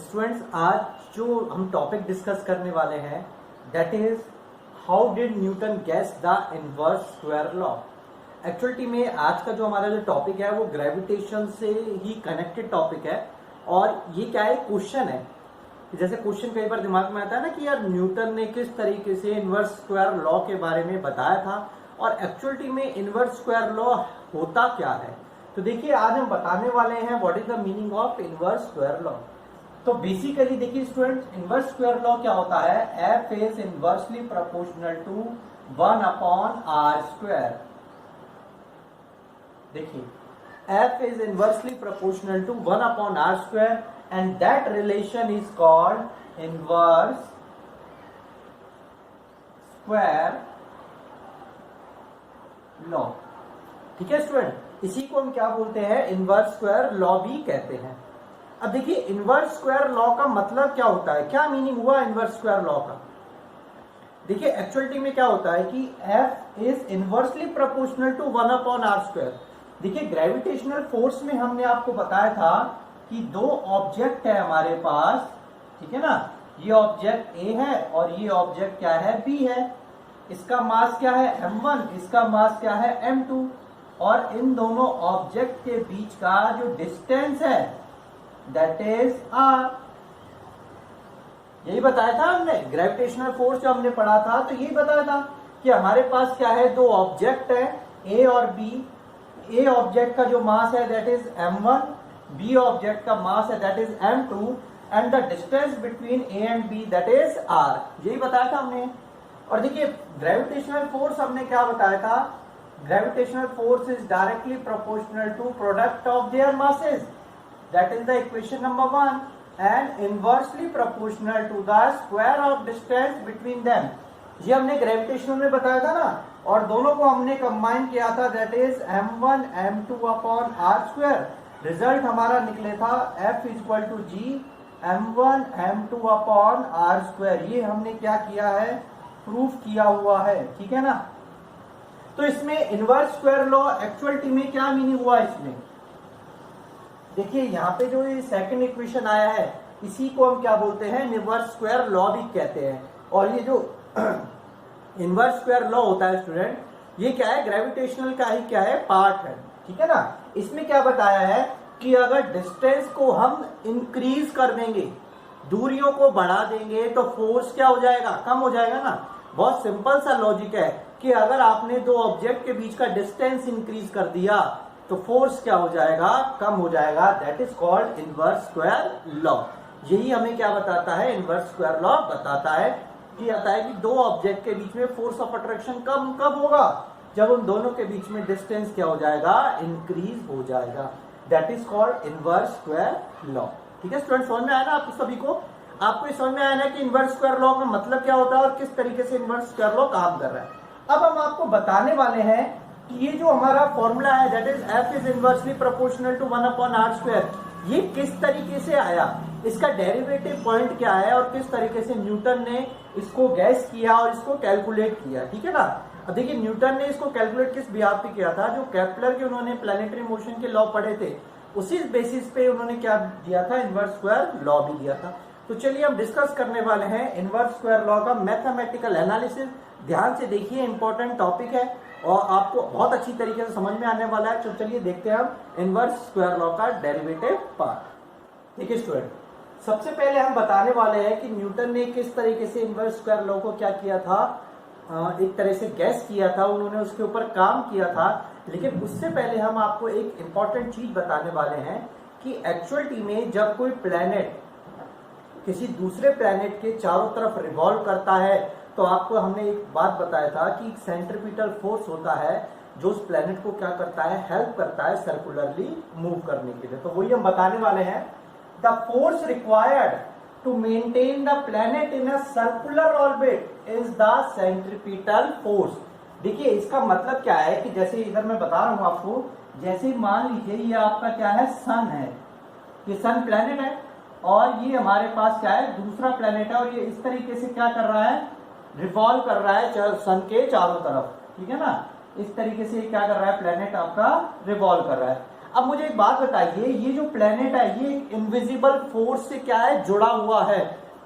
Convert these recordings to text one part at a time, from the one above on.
Students, आज जो हम टॉपिक डिस्कस करने वाले हैं that is how did Newton guess the inverse square law. Actually में आज का जो हमारा जो टॉपिक है वो ग्रेविटेशन से ही कनेक्टेड टॉपिक है और ये क्या है, क्वेश्चन है। जैसे क्वेश्चन कई बार दिमाग में आता है ना कि यार न्यूटन ने किस तरीके से इनवर्स स्क्वायर लॉ के बारे में बताया था और एक्चुअली में इनवर्स स्क्वायर लॉ होता क्या है। तो देखिए आज हम बताने वाले हैं what is the meaning of inverse square law. तो बेसिकली देखिए स्टूडेंट, इनवर्स स्क्वायर लॉ क्या होता है, F is inversely proportional to 1 upon are square. देखिए F is inversely proportional to 1 upon are square and that relation is called inverse square law. ठीक है student, इसी को हम क्या बोलते हैं, इनवर्स स्क्वायर लॉ भी कहते हैं। अब देखिए इनवर्स स्क्वायर लॉ का मतलब क्या होता है, क्या मीनिंग हुआ इनवर्स स्क्वायर लॉ का। देखिए एक्चुअली में क्या होता है कि F is inversely proportional to 1 upon are square. देखिए ग्रेविटेशनल फोर्स में हमने आपको बताया था कि दो ऑब्जेक्ट है हमारे पास, ठीक है ना, ये ऑब्जेक्ट A है और ये ऑब्जेक्ट क्या है, B है। इसका मास क्या है m1, इसका मास क्या है m2 और इन दोनों ऑब्जेक्ट के बीच का जो डिस्टेंस है दैट इज r। यही बताया था हमने, ग्रेविटेशनल फोर्स जो हमने पढ़ा था तो यही बताया था कि हमारे पास क्या है, दो ऑब्जेक्ट है A और B। A ऑब्जेक्ट का जो मास है that is m1, B object का मास है that is m2 and the distance between A and B that is r। यही बताया था हमने। और देखिए ग्रेविटेशनल फोर्स हमने क्या बताया था, gravitational force is directly proportional to product of their masses, that is the equation number 1, and inversely proportional to the square of distance between them. ये हमने ग्रेविटेशनल में बताया था ना, और दोनों को हमने कंबाइन किया था that is m1 m2 upon r square. Result हमारा निकले था F equal to G m1 m2 upon r square. ये हमने क्या किया है, प्रूफ किया हुआ है, ठीक है ना। तो इसमें इनवर्स स्क्वायर लॉ एक्चुअली में क्या मीनिंग हुआ इसमें, देखिए यहाँ पे जो ये सेकंड इक्वेशन आया है इसी को हम क्या बोलते हैं, इनवर्स स्क्वायर लॉ भी कहते हैं। और ये जो इनवर्स स्क्वायर लॉ होता है स्टूडेंट, ये क्या है, ग्रेविटेशनल का ही क्या है, पार्ट है, ठीक है ना। इसमें क्या बताया है कि अगर डिस्टेंस को हम इंक्रीज कर देंगे, दूरियों को बढ़ा देंगे तो फोर्स क्या हो जाएगा, कम हो जाएगा ना। बहुत सिंपल सा लॉजिक है कि अगर आपने दो ऑब्जेक्ट के बीच का डिस्टेंस इंक्रीज कर दिया तो फोर्स क्या हो जाएगा, कम हो जाएगा। That is called inverse square law. यही हमें क्या बताता है, इनवर्स स्क्वायर लॉ बताता है कि आता है कि दो ऑब्जेक्ट के बीच में फोर्स ऑफ अट्रैक्शन कम कब होगा, जब उन दोनों के बीच में डिस्टेंस क्या हो जाएगा, इंक्रीज हो जाएगा। That is called inverse square law. ठीक है स्टूडेंट, समझ में आया ना आपको सभी को, आपको ये समझ में आया ना कि इनवर्स स्क्वायर लॉ का मतलब क्या होता है और किस तरीके से इनवर्स स्क्वायर लॉ काम कर रहा है। अब हम आपको बताने वाले हैं कि ये जो हमारा फॉर्मूला है that is F is inversely proportional to 1 upon r square, ये किस तरीके से आया, इसका डेरिवेटिव पॉइंट क्या है और किस तरीके से न्यूटन ने इसको गैस किया और इसको कैलकुलेट किया, ठीक है ना। अब देखिए न्यूटन ने इसको कैलकुलेट किस बिहाफ पे किया था, जो केपलर के उन्होंने प्लैनेटरी मोशन के लॉ पढ़े थे उसी बेसिस पे उन्होंने क्या दिया था, इनवर्स स्क्वायर लॉ भी दिया था। तो चलिए हम डिस्कस करने वाले हैं इनवर्स स्क्वायर लॉ का मैथमेटिकल एनालिसिस। ध्यान से देखिए, इंपॉर्टेंट टॉपिक है और आपको बहुत अच्छी तरीके से समझ में आने वाला है। तो चलिए देखते हैं हम इनवर्स स्क्वायर लॉ का डेरिवेटिव पार्ट। ठीक है स्टूडेंट, सबसे पहले हम बताने वाले हैं कि न्यूटन ने किस तरीके से इनवर्स स्क्वायर लॉ को क्या किया था, एक तरह से गैस किया था, उन्होंने उसके ऊपर काम किया था। लेकिन उससे पहले हम आपको एक इंपॉर्टेंट चीज बताने वाले हैं कि एक्चुअली में जब कोई प्लैनेट किसी दूसरे प्लैनेट के चारों तरफ रिवॉल्व करता है तो आपको हमने एक बात बताया था कि सेंट्रीपिटल फोर्स होता है जो उस प्लैनेट को क्या करता है, हेल्प करता है सर्कुलरली मूव करने के लिए। तो वही हम बताने वाले हैं, the force required to maintain the planet in a circular orbit is the centripetal force. देखिए इसका मतलब क्या है कि जैसे इधर मैं बता रहा हूं आपको, जैसे मान लीजिए ये आपका क्या है, सन है, ये सन प्लैनेट है और ये हमारे पास क्या है, दूसरा प्लैनेट है और ये इस तरीके से क्या कर रहा है, रिवॉल्व कर रहा है सन के चारों तरफ, ठीक है ना। इस तरीके से क्या कर रहा है, प्लैनेट आपका रिवॉल्व कर रहा है। अब मुझे एक बात बताइए, ये जो प्लेनेट है ये इनविजिबल फोर्स से क्या है, जुड़ा हुआ है।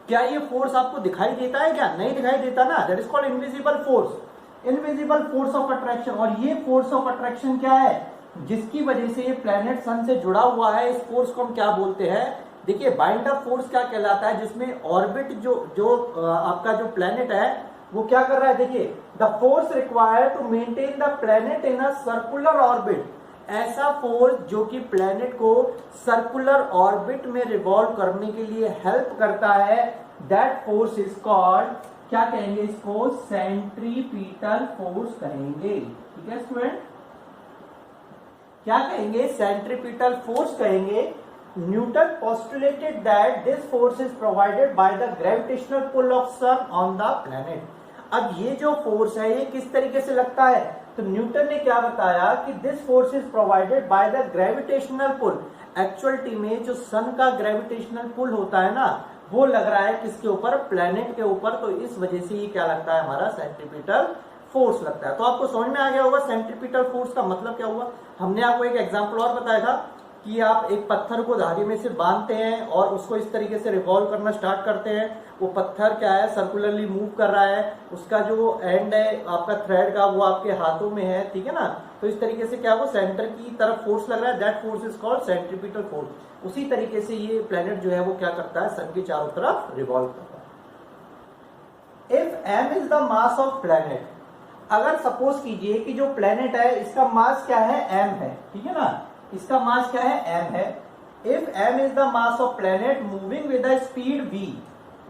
क्या ये फोर्स आपको दिखाई देता है? क्या नहीं दिखाई देता ना, that is called invisible force, invisible force of attraction. और ये फोर्स ऑफ अट्रैक्शन क्या है, जिसकी वजह से ये प्लेनेट सन से जुड़ा हुआ है, इस फोर्स को हम क्या बोलते हैं? देखिए बाइंड अप फोर्स क्या कहलाता है, जिसमें ऑर्बिट जो आपका जो प्लेनेट है वो क्या कर रहा है, देखिए the force required to maintain the planet in a circular orbit, ऐसा फोर्स जो कि प्लेनेट को सर्कुलर ऑर्बिट में रिवॉल्व करने के लिए हेल्प करता है, दैट फोर्स इज कॉल्ड, क्या कहेंगे इसको, सेंट्रीपिटल फोर्स कहेंगे। ठीक है स्टूडेंट, क्या कहेंगे, सेंट्रीपिटल फोर्स कहेंगे। Newton postulated that this force is provided by the gravitational pull of sun on the planet. अब ये जो फोर्स है ये किस तरीके से लगता है, तो न्यूटन ने क्या बताया कि this force is provided by the gravitational pull. Actuality में जो सन का ग्रेविटेशनल पुल होता है ना, वो लग रहा है किसके ऊपर, प्लेनेट के ऊपर, तो इस वजह से ये क्या लगता है, हमारा सेंट्रीपिटल फोर्स लगता है। तो आपको समझ में आ गया होगा सेंट्रीपिटल फोर्स का मतलब क्या हुआ। हमने आपको एक एग्जांपल और बताया था कि आप एक पत्थर को धागे में से बांधते हैं और उसको इस तरीके से रिवॉल्व करना स्टार्ट करते हैं, वो पत्थर क्या है, सर्कुलरली मूव कर रहा है, उसका जो एंड है आपका थ्रेड का वो आपके हाथों में है, ठीक है ना। तो इस तरीके से क्या वो सेंटर की तरफ फोर्स लग रहा है, that force is called centripetal force. उसी तरीके से ये प्लेनेट जो है वो क्या करता है, सन के चारों तरफ रिवॉल्व करता है। If m is the mass of planet, अगर सपोज कीजिए कि जो प्लेनेट है इसका मास क्या है, m है, ठीक है ना, इसका मास क्या है, m है। If m is the mass of planet moving with the speed v,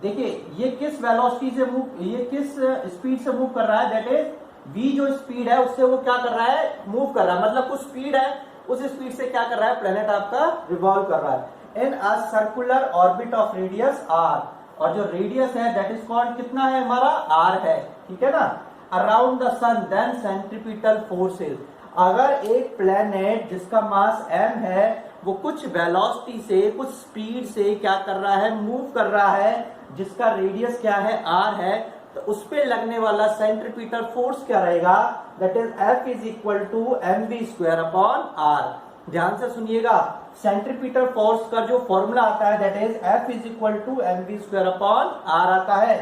देखिए ये किस वेलोसिटी से मूव, ये किस स्पीड से मूव कर रहा है, दैट इज v जो स्पीड है उससे वो क्या कर रहा है, मूव कर रहा है, मतलब कुछ स्पीड है, उस स्पीड से क्या कर रहा है, प्लेनेट आपका रिवॉल्व कर रहा है in a circular orbit of radius r, और जो रेडियस है दैट इज कॉल्ड कितना है हमारा, r है, ठीक है ना, around the sun, then centripetal forces. अगर एक प्लेनेट जिसका मास m है वो कुछ वेलोसिटी से, कुछ स्पीड से क्या कर रहा है, मूव कर रहा है, जिसका रेडियस क्या है, r है, तो उस पे लगने वाला सेंट्रीपिटल फोर्स क्या रहेगा, that is F is equal to mv square upon r। ध्यान से सुनिएगा, सेंट्रीपिटल फोर्स का जो फॉर्मूला आता है that is F is equal to mv square upon r आता है।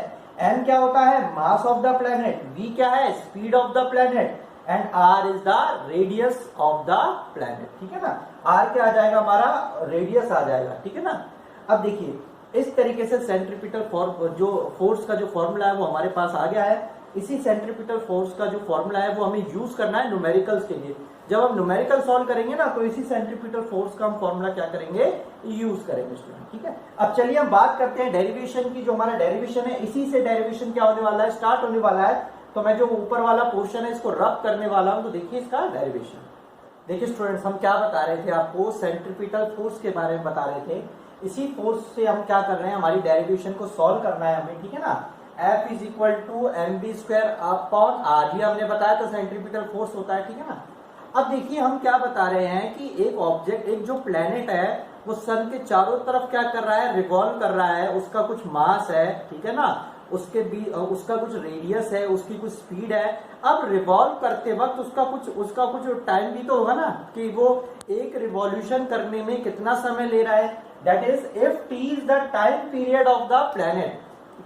m क्या होता है, mass of the planet, v क्या है, speed of the planet, and r is the radius of the planet, ठीक है ना। r क्या आ जाएगा, हमारा रेडियस आ जाएगा, ठीक है ना। अब देखिए इस तरीके से सेंट्रीपिटल जो फोर्स का जो फॉर्मूला है वो हमारे पास आ गया है। इसी सेंट्रीपिटल फोर्स का जो फॉर्मूला है वो हमें यूज करना है न्यूमेरिकल्स के लिए। जब हम न्यूमेरिकल सॉल्व करेंगे ना तो इसी सेंट्रीपिटल फोर्स का हम फॉर्मूला क्या करेंगे, यूज करेंगे स्टूडेंट, ठीक है। अब चलिए हम बात करते हैं डेरिवेशन की। जो हमारा डेरिवेशन है इसी से डेरिवेशन क्या होने वाला है, स्टार्ट होने वाला है। तो मैं जो ऊपर वाला पोर्शन है इसको रब करने वाला हूं, तो देखिए इसका डेरिवेशन। देखिए स्टूडेंट्स, हम क्या बता रहे थे आपको, सेंट्रीपिटल फोर्स के बारे में बता रहे थे। इसी फोर्स से हम क्या कर रहे हैं, हमारी डेरिवेशन को सॉल्व करना है हमें, ठीक है ना। F is equal to mv square upon r, ये हमने बताया था सेंट्रीपिटल फोर्स होता है, ठीक है ना। अब देखिए हम क्या बता रहे हैं कि एक ऑब्जेक्ट, एक जो प्लेनेट है वो सन के चारों तरफ क्या कर रहा है, रिवॉल्व कर रहा है, उसका कुछ मास है, ठीक है ना, उसके भी उसका कुछ रेडियस है, उसकी कुछ स्पीड है। अब रिवॉल्व करते वक्त उसका कुछ टाइम भी तो होगा ना, कि वो एक रिवॉल्यूशन करने में कितना समय ले रहा है, that is if t is the time period of the planet.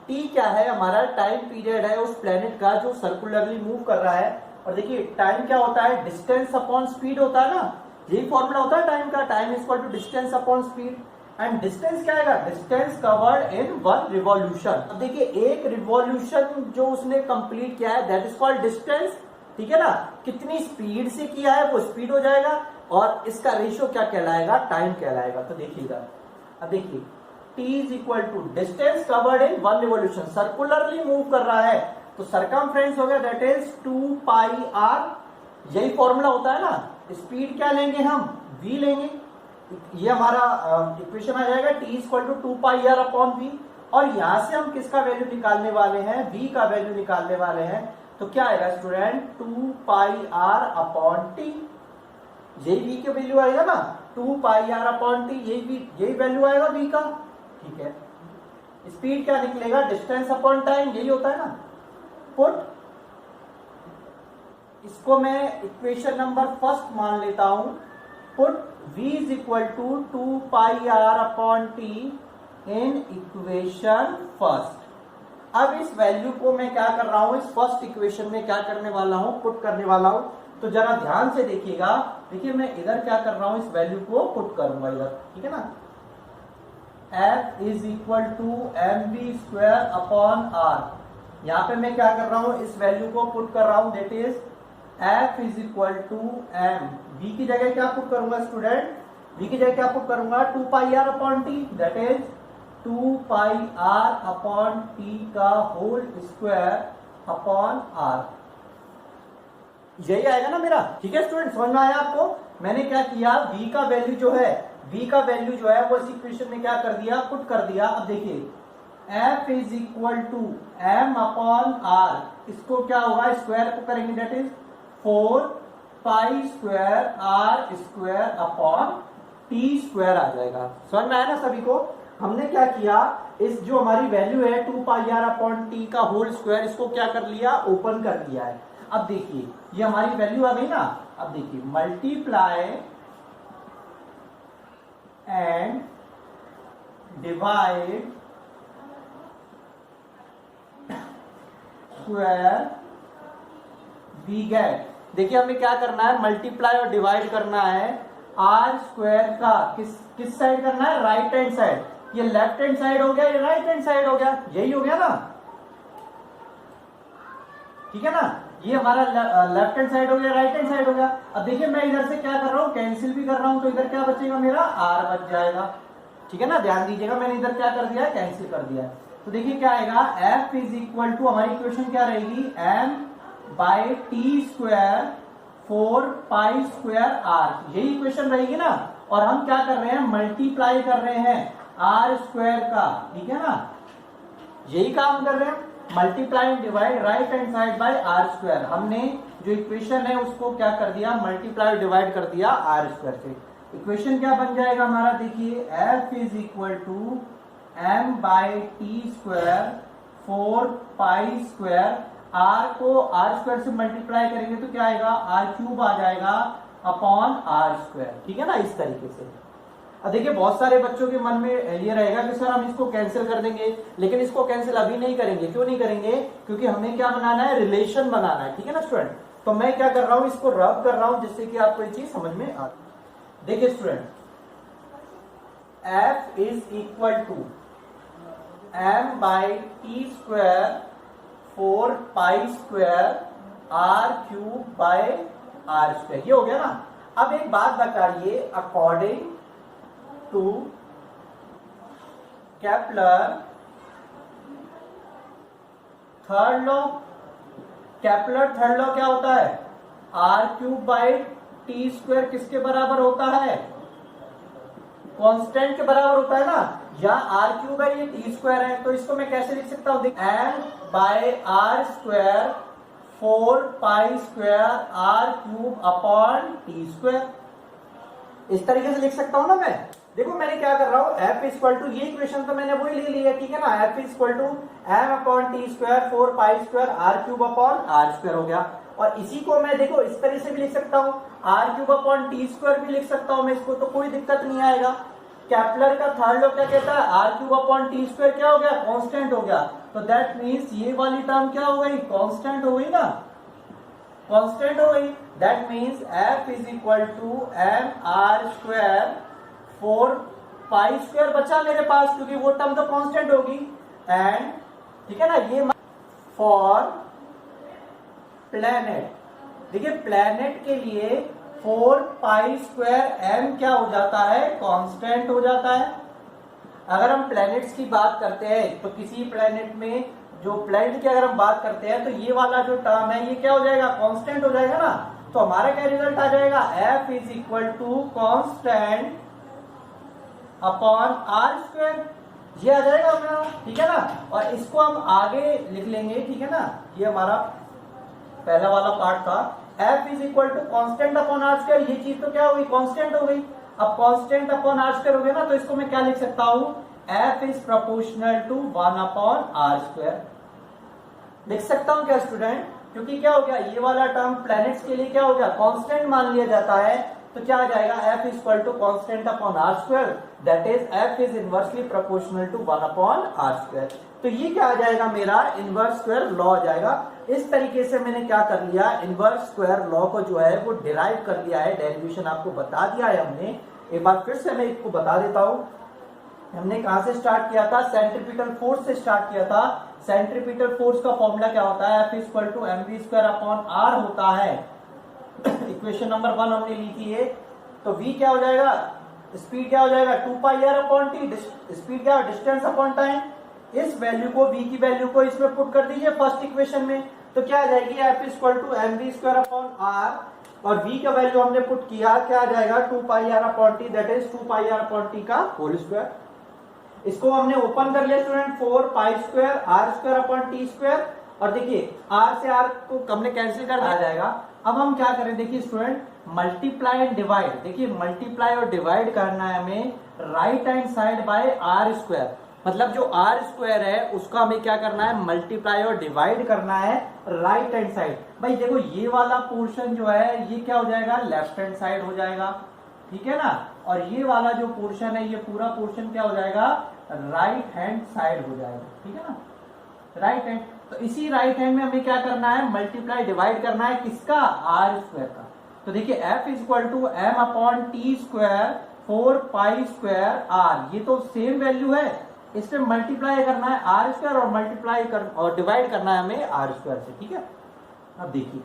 t क्या है, हमारा टाइम पीरियड है उस प्लेनेट का जो सर्कुलरली मूव कर रहा है। और देखिए टाइम क्या होता है, डिस्टेंस अपॉन स्पीड होता है ना, यही फॉर्मूला होता है टाइम का, time is equal to distance upon speed. And distance क्या आएगा, distance covered in one revolution. अब देखिए एक रिवॉल्यूशन जो उसने कंप्लीट किया है दैट इज कॉल्ड डिस्टेंस, ठीक है ना। कितनी स्पीड से किया है वो स्पीड हो जाएगा, और इसका रेशियो क्या कहलाएगा, टाइम कहलाएगा। तो देखिएगा, अब देखिए t is equal to distance covered in one revolution, circularly move कर रहा है तो सरकमफ्रेंस हो गया, दैट इज 2 पाई r। यही फॉर्मूला होता है ना। स्पीड क्या लेंगे हम, v लेंगे, ये हमारा इक्वेशन आ जाएगा t equal to 2 pi r upon v। और यहां से हम किसका वैल्यू निकालने वाले हैं, v का वैल्यू निकालने वाले हैं। तो क्या आएगा student, 2 pi r upon t, यही v के वैल्यू आएगा ना, 2 पाई r अपॉन t, यही वैल्यू आएगा v का, ठीक है। स्पीड क्या निकलेगा, डिस्टेंस अपॉन टाइम, यही होता है ना। पुट इसको मैं इक्वेशन नंबर फर्स्ट मान लेता हूं, put v is equal to 2 pi are upon t in equation first. अब इस वैल्यू को मैं क्या कर रहा हूं, इस फर्स्ट इक्वेशन में क्या करने वाला हूं, पुट करने वाला हूं। तो जरा ध्यान से देखिएगा, देखिए मैं इधर क्या कर रहा हूं, इस वैल्यू को पुट करूंगा इधर, ठीक है ना। f is equal to m b square upon r. यहां पे मैं क्या कर रहा हूं, इस वैल्यू को पुट कर रहा हूं, that is f is equal to m, v की जगह क्या पुट करूंगा स्टूडेंट, v की जगह क्या पुट करूंगा, 2 pi are upon T, that is 2 pi are upon T का होल स्क्वायर अपॉन आर। यही आएगा ना मेरा, ठीक है स्टूडेंट, समझ में आया आपको। मैंने क्या किया, v का वैल्यू जो है, v का वैल्यू जो है वो इस इक्वेशन में क्या कर दिया, पुट कर दिया। अब देखिए f is equal to m upon R, इसको क्या होगा, स्क्वायर को करेंगे, that is 4 pi square R square upon T square आ जाएगा। समझ में आया ना सभी को। हमने क्या किया, इस जो हमारी वैल्यू है 2 पाई आर अपॉन टी का होल स्क्वायर, इसको क्या कर लिया, ओपन कर लिया है। अब देखिए ये हमारी वैल्यू आ गई ना। अब देखिए multiply and divide square we get. देखिए हमें क्या करना है, मल्टीप्लाई और डिवाइड करना है आर स्क्वायर का, किस साइड करना है, राइट हैंड साइड। ये लेफ्ट हैंड साइड हो गया, ये राइट हैंड साइड हो गया, यही हो गया ना, ठीक है ना। ये हमारा लेफ्ट हैंड साइड हो गया, राइट हैंड साइड हो गया। अब देखिए मैं इधर से क्या कर रहा हूं, कैंसिल भी कर रहा हूं, तो इधर क्या बचेगा मेरा, आर बच जाएगा, ठीक है ना। ध्यान दीजिएगा, मैंने इधर क्या कर दिया, कैंसिल कर दिया। तो देखिए क्या आएगा, f इज इक्वल टू, हमारी इक्वेशन क्या रहेगी, m by t square 4 pi square r, यही इक्वेशन रहेगी ना। और हम क्या कर रहे हैं, मल्टीप्लाई कर रहे हैं आर स्क्वायर का, ठीक है ना, यही काम कर रहे हैं, multiply and divide right hand side by r square. हमने जो इक्वेशन है उसको क्या कर दिया, मल्टीप्लाई डिवाइड कर दिया आर स्क्वायर से। इक्वेशन क्या बन जाएगा हमारा, देखिए f is equal to m by t square 4 pi square, r को आर स्क्वायर से मल्टीप्लाई करेंगे तो क्या आएगा, r क्यूब आ जाएगा अपॉन आर स्क्वायर, ठीक है ना, इस तरीके से। अब देखिए बहुत सारे बच्चों के मन में ये रहेगा कि सर हम इसको कैंसिल कर देंगे, लेकिन इसको कैंसिल अभी नहीं करेंगे। क्यों नहीं करेंगे, क्योंकि हमें क्या बनाना है, रिलेशन बनाना है, ठीक है ना स्टूडेंट। तो मैं क्या कर रहा हूं, इसको रब कर रहा हूं जिससे कि आपको ये चीज समझ में आ। देखिए student, f is equal to m by t square 4 pi square r cube by r square, ये हो गया ना। अब एक बात बताइए, according to Kepler third law, Kepler third law क्या होता है, r cube by t square किसके बराबर होता है, कांस्टेंट के बराबर होता है ना। या आर क्यूब है, ये टी स्क्वायर है, तो इसको मैं कैसे लिख सकता हूं, m by r square 4 pi square r cube upon T square, इस तरीके से लिख सकता हूं ना मैं। देखो मैंने क्या कर रहा हूं, f इक्वल टू, ये इक्वेशन तो मैंने वही ले ली है, ठीक है ना। f equal to m upon T square 4 pi square r cube upon are square हो गया। और इसी को मैं देखो इस तरह से भी लिख सकता हूं, r cube upon T square भी लिख सकता हूं मैं इसको, तो कोई दिक्कत नहीं आएगा। केपलर का थर्ड लॉ क्या कहता है, r cube upon T square क्या हो गया, कांस्टेंट हो गया। तो दैट मींस ये वाली टर्म क्या हो गई, कांस्टेंट हो गई ना, कांस्टेंट हो गई। That means f is equal to m r square 4 pi square बचा मेरे पास, क्योंकि वो टर्म तो कांस्टेंट होगी। एंड ठीक है ना, ये फॉर प्लैनेट, देखिए प्लैनेट के लिए 4 पाई स्क्वायर m क्या हो जाता है, कांस्टेंट हो जाता है। अगर हम प्लैनेट्स की बात करते हैं तो किसी प्लैनेट में जो प्लैनेट की अगर हम बात करते हैं तो ये वाला जो टर्म है ये क्या हो जाएगा, कांस्टेंट हो जाएगा ना। तो हमारा क्या रिजल्ट आ जाएगा, f is equal to constant upon are square, ये आ जाएगा हमारा, ठीक है ना। और इसको हम आगे लिख लेंगे, ठीक है ना, ये हमारा पहला वाला पार्ट था। f is equal to constant upon are square, ये चीज तो क्या हो गई, कांस्टेंट हो गई। अब कांस्टेंट अपॉन आर स्क्वायर हो गया ना, तो इसको मैं क्या लिख सकता हूं, f is proportional to 1 upon are square लिख सकता हूं क्या स्टूडेंट, क्योंकि क्या हो गया, ये वाला टर्म प्लैनेट्स के लिए क्या हो गया, कांस्टेंट मान लिया जाता है। तो क्या आ जाएगा, f equal to constant upon are square, that is f is inversely proportional to 1 upon are square. तो ये क्या आ जाएगा, मेरा इनवर्स स्क्वायर लॉ आ जाएगा। इस तरीके से मैंने क्या कर लिया, इनवर्स स्क्वायर लॉ को जो है वो डिराइव कर लिया है, डेरिवेशन आपको बता दिया है हमने। एक बार फिर से मैं इसको बता देता हूं। हमने कहां से स्टार्ट किया था, सेंट्रीपिटल फोर्स से स्टार्ट किया था। सेंट्रीपिटल फोर्स का फॉर्मूला क्या होता है, F equal to mv square upon r होता है। इक्वेशन नंबर 1 हमने ली थी ये। तो v क्या हो जाएगा, स्पीड क्या हो जाएगा, 2 pi are upon T, speed क्या है, डिस्टेंस अपॉन टाइम। इस वैल्यू को, v की वैल्यू को इसमें पुट कर दीजिए फर्स्ट इक्वेशन में, तो क्या आ जाएगी, F equal to mv square upon R, और v का वैल्यू हमने पुट किया, क्या आ जाएगा, 2 pi are upon T, that is 2 pi are upon T का होल स्क्वायर। इसको हमने ओपन कर लिया student, 4 pi square R square upon T square, और देखिए आर से आर को हमने कैंसिल कर दिया जाएगा। अब हम क्या करें, देखिए स्टूडेंट, मल्टीप्लाई एंड डिवाइड। देखिए मल्टीप्लाई और डिवाइड करना है हमें right hand side by r square, मतलब जो आर स्क्वायर है उसका हमें क्या करना है, मल्टीप्लाई और डिवाइड करना है राइट हैंड साइड। भाई देखो ये वाला पोर्शन जो है ये क्या हो जाएगा, लेफ्ट हैंड साइड हो जाएगा, ठीक है ना, और ये वाला जो पोर्शन है ये पूरा पोर्शन क्या हो जाएगा, राइट हैंड साइड हो जाएगा, ठीक है ना, राइट हैंड। तो इसी राइट हैंड में हमें क्या करना है, मल्टीप्लाई डिवाइड करना है किसका, आर स्क्वायर का। तो देखिए F equal to m upon T square 4 pi square r, ये तो सेम वैल्यू है, इसमें मल्टीप्लाई करना है आर स्क्वायर और मल्टीप्लाई और डिवाइड करना है हमें आर स्क्वायर से, ठीक है। अब देखिए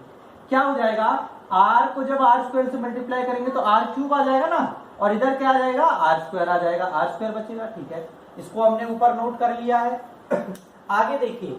क्या हो जाएगा, आर को जब आर स्क्वायर से मल्टीप्लाई करेंगे तो आर क्यूब आ जाएगा ना, और इधर क्या आ जाएगा, आर स्क्वायर आ जाएगा, आर स्क्वायर बचेगा, ठीक है। इसको हमने ऊपर नोट कर लिया है। आगे देखिए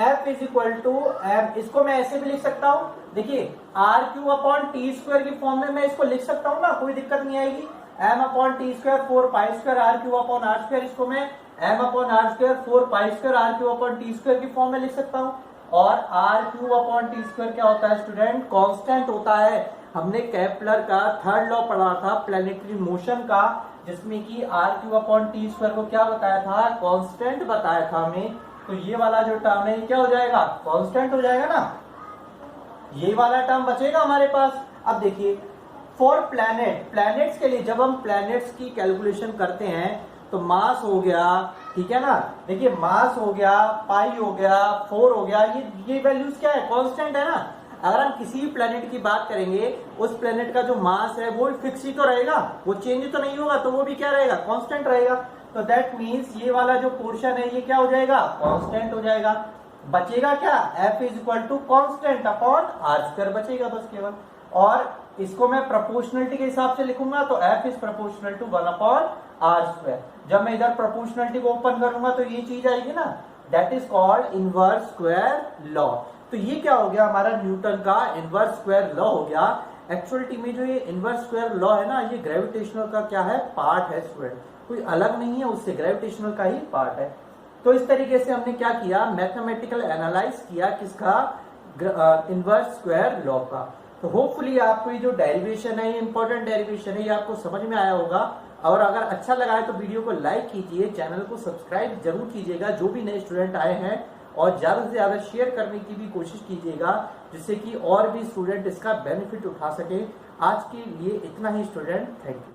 F is equal to m, इसको मैं ऐसे भी लिख सकता हूं, देखिए r cube upon T square की फॉर्म में मैं इसको लिख सकता हूं ना, कोई दिक्कत नहीं आएगी। M upon T square 4 pi square r cube upon are square, इसको मैं m upon are square 4 pi square r cube upon T square की फॉर्म में लिख सकता हूं। और r cube upon T square क्या होता है स्टूडेंट, कांस्टेंट होता है। हमने केपलर का थर्ड लॉ पढ़ा था प्लैनेटरी मोशन का, जिसमें कि r cube upon T square को क्या बताया था, कांस्टेंट बताया था हमें। तो ये वाला जो टर्म है क्या हो जाएगा, कांस्टेंट हो जाएगा ना, ये वाला टर्म बचेगा हमारे पास। अब देखिए फॉर प्लैनेट्स के लिए जब हम प्लैनेट्स की कैलकुलेशन करते हैं तो मास हो गया, ठीक है ना, देखिए मास हो गया, पाई हो गया, 4 हो गया, ये वैल्यूज क्या है, कांस्टेंट है ना। अगर हम किसी भी प्लेनेट की बात करेंगे, उस प्लेनेट का जो मास है वो फिक्स ही तो रहेगा, वो चेंज तो नहीं होगा, तो वो भी क्या रहेगा, कांस्टेंट रहेगा। तो दैट मीन्स ये वाला जो पोर्शन है ये क्या हो जाएगा, कांस्टेंट हो जाएगा। बचेगा क्या, F is equal to constant upon are square बचेगा बस केवल। और इसको मैं प्रोपोर्शनलिटी के हिसाब से लिखूंगा तो F is proportional to 1 upon are square. जब मैं इधर प्रोपोर्शनलिटी को ओपन करूंगा तो ये चीज आएगी ना, that is called inverse square law. तो ये क्या हो गया, हमारा न्यूटन का इनवर्स स्क्वायर लॉ हो गया। एक्चुअलिटी में जो ये इनवर्स स्क्वायर लॉ है ना, ये ग्रेविटेशनल का क्या है, पार्ट है स्टूडेंट, कोई अलग नहीं है उससे, ग्रेविटेशनल का ही पार्ट है। तो इस तरीके से हमने क्या किया, मैथमेटिकल एनालाइज किया किसका, इनवर्स स्क्वायर लॉ का। तो होपफुली आपको ये जो डेरिवेशन है, ये इंपॉर्टेंट डेरिवेशन है, ये आपको समझ में आया होगा। और अगर अच्छा लगा है तो वीडियो को लाइक कीजिए, चैनल को सब्सक्राइब जरूर कीजिएगा जो भी नए स्टूडेंट आए हैं, और ज्यादा से ज्यादा शेयर करने की भी कोशिश कीजिएगा, जिससे कि और भी स्टूडेंट इसका बेनिफिट उठा सके। आज के लिए इतना ही स्टूडेंट, थैंक यू।